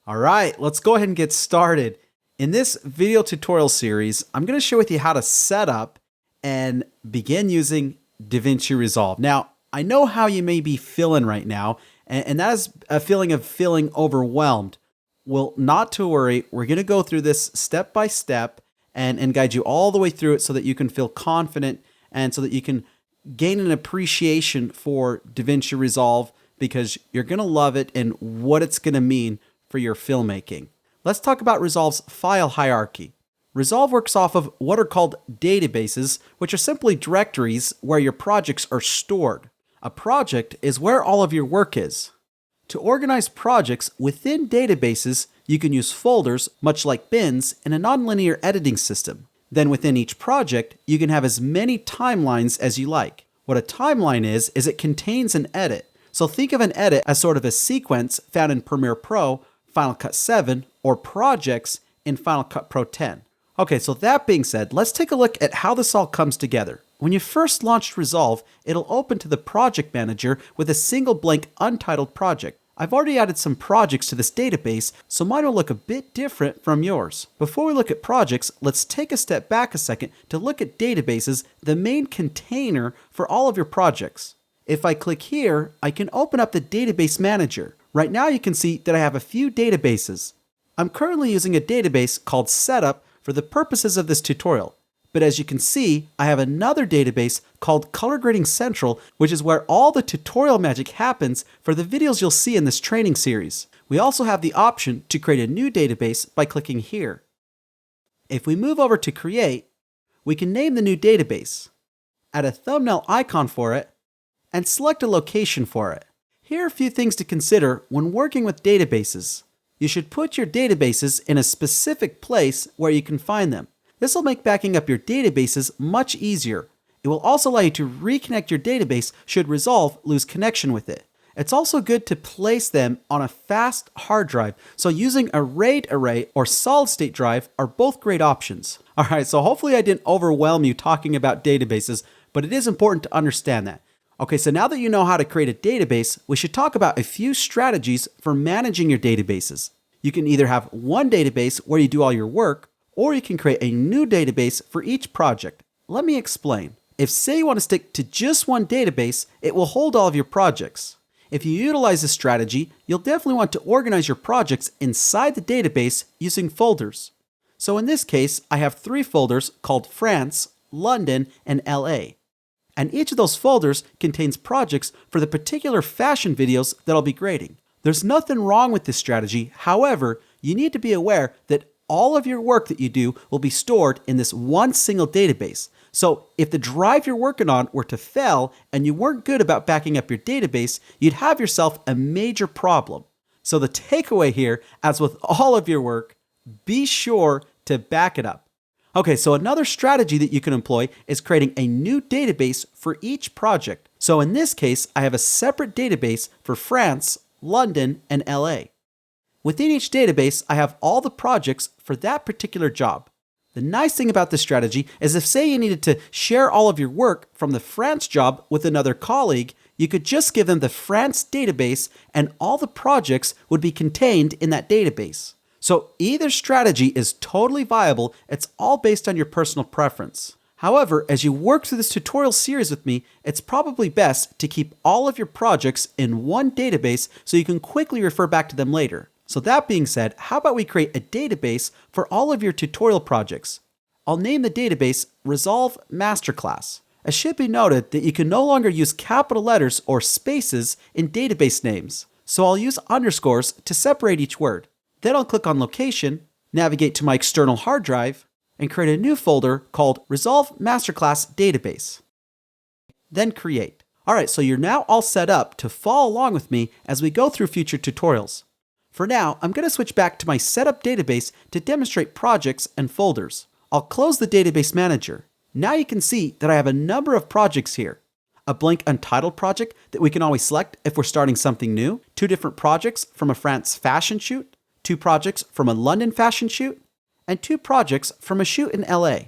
All right, let's go ahead and get started. In this video tutorial series, I'm going to share with you how to set up and begin using DaVinci Resolve. Now, I know how you may be feeling right now, and that is a feeling of feeling overwhelmed. Well, not to worry, we're going to go through this step by step and guide you all the way through it so that you can feel confident and so that you can gain an appreciation for DaVinci Resolve because you're going to love it and what it's going to mean for your filmmaking. Let's talk about Resolve's file hierarchy. Resolve works off of what are called databases, which are simply directories where your projects are stored. A project is where all of your work is. To organize projects within databases, you can use folders, much like bins, in a nonlinear editing system. Then within each project, you can have as many timelines as you like. What a timeline is it contains an edit. So think of an edit as sort of a sequence found in Premiere Pro, Final Cut 7, or projects in Final Cut Pro 10. Okay, so that being said, let's take a look at how this all comes together. When you first launched Resolve, it'll open to the Project Manager with a single blank untitled project. I've already added some projects to this database, so mine will look a bit different from yours. Before we look at projects, let's take a step back a second to look at databases, the main container for all of your projects. If I click here, I can open up the Database Manager. Right now you can see that I have a few databases. I'm currently using a database called Setup for the purposes of this tutorial. But as you can see, I have another database called Color Grading Central, which is where all the tutorial magic happens for the videos you'll see in this training series. We also have the option to create a new database by clicking here. If we move over to Create, we can name the new database, add a thumbnail icon for it, and select a location for it. Here are a few things to consider when working with databases. You should put your databases in a specific place where you can find them. This will make backing up your databases much easier. It will also allow you to reconnect your database should Resolve lose connection with it. It's also good to place them on a fast hard drive, so using a RAID array or solid state drive are both great options. Alright, so hopefully I didn't overwhelm you talking about databases, but it is important to understand that. Okay, so now that you know how to create a database, we should talk about a few strategies for managing your databases. You can either have one database where you do all your work, or you can create a new database for each project. Let me explain. If say you want to stick to just one database, it will hold all of your projects. If you utilize this strategy, you'll definitely want to organize your projects inside the database using folders. So in this case, I have 3 folders called France, London, and LA. And each of those folders contains projects for the particular fashion videos that I'll be grading. There's nothing wrong with this strategy. However, you need to be aware that all of your work that you do will be stored in this one single database. So if the drive you're working on were to fail and you weren't good about backing up your database, you'd have yourself a major problem. So the takeaway here, as with all of your work, be sure to back it up. Okay, so another strategy that you can employ is creating a new database for each project. So in this case, I have a separate database for France, London, and LA. Within each database, I have all the projects for that particular job. The nice thing about this strategy is if say you needed to share all of your work from the France job with another colleague, you could just give them the France database and all the projects would be contained in that database. So either strategy is totally viable, it's all based on your personal preference. However, as you work through this tutorial series with me, it's probably best to keep all of your projects in one database so you can quickly refer back to them later. So that being said, how about we create a database for all of your tutorial projects? I'll name the database Resolve Masterclass. It should be noted that you can no longer use capital letters or spaces in database names. So I'll use underscores to separate each word. Then I'll click on Location, navigate to my external hard drive, and create a new folder called Resolve Masterclass Database. Then Create. Alright, so you're now all set up to follow along with me as we go through future tutorials. For now, I'm going to switch back to my setup database to demonstrate projects and folders. I'll close the Database Manager. Now you can see that I have a number of projects here. A blank untitled project that we can always select if we're starting something new, 2 different projects from a France fashion shoot, 2 projects from a London fashion shoot, and 2 projects from a shoot in LA.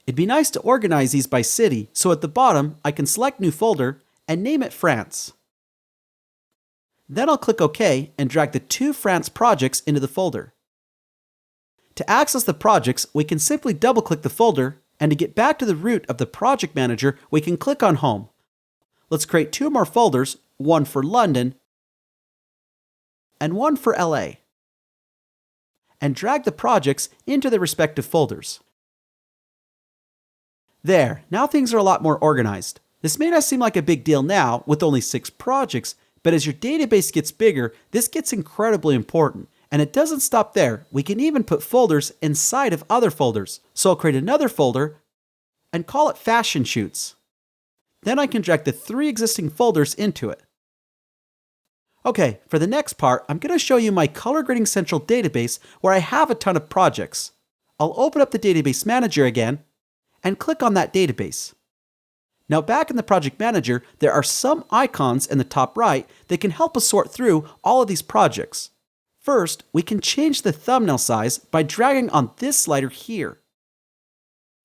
It'd be nice to organize these by city, so at the bottom I can select New Folder and name it France. Then I'll click OK and drag the two France projects into the folder. To access the projects, we can simply double-click the folder, and to get back to the root of the project manager, we can click on Home. Let's create two more folders, one for London and one for LA, and drag the projects into their respective folders. There, now things are a lot more organized. This may not seem like a big deal now with only 6 projects, but as your database gets bigger, this gets incredibly important. And it doesn't stop there. We can even put folders inside of other folders. So I'll create another folder and call it Fashion Shoots. Then I can drag the 3 existing folders into it. Okay, for the next part, I'm going to show you my Color Grading Central database where I have a ton of projects. I'll open up the Database Manager again and click on that database. Now back in the Project Manager, there are some icons in the top right that can help us sort through all of these projects. First, we can change the thumbnail size by dragging on this slider here.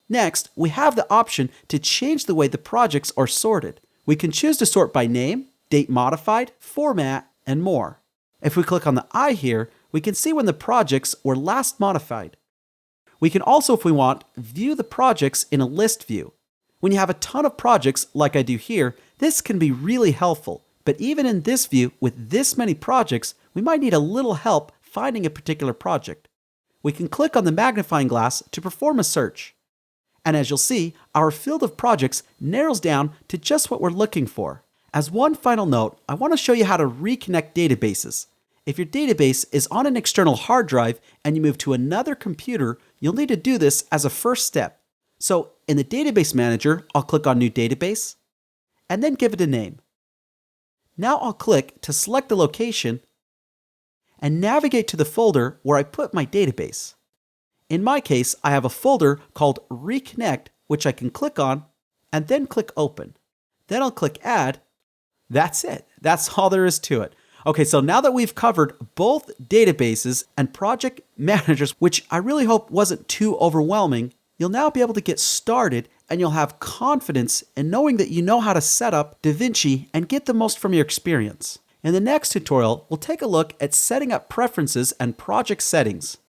Next, we have the option to change the way the projects are sorted. We can choose to sort by name, date modified, format, and more. If we click on the eye here, we can see when the projects were last modified. We can also, if we want, view the projects in a list view. When you have a ton of projects like I do here, this can be really helpful. But even in this view, with this many projects, we might need a little help finding a particular project. We can click on the magnifying glass to perform a search. And as you'll see, our field of projects narrows down to just what we're looking for. As one final note, I want to show you how to reconnect databases. If your database is on an external hard drive and you move to another computer, you'll need to do this as a first step. So in the Database Manager, I'll click on New Database and then give it a name. Now I'll click to select the location and navigate to the folder where I put my database. In my case, I have a folder called Reconnect, which I can click on and then click Open. Then I'll click Add. That's it. That's all there is to it. Okay, so now that we've covered both databases and project managers, which I really hope wasn't too overwhelming, you'll now be able to get started and you'll have confidence in knowing that you know how to set up DaVinci and get the most from your experience. In the next tutorial, we'll take a look at setting up preferences and project settings.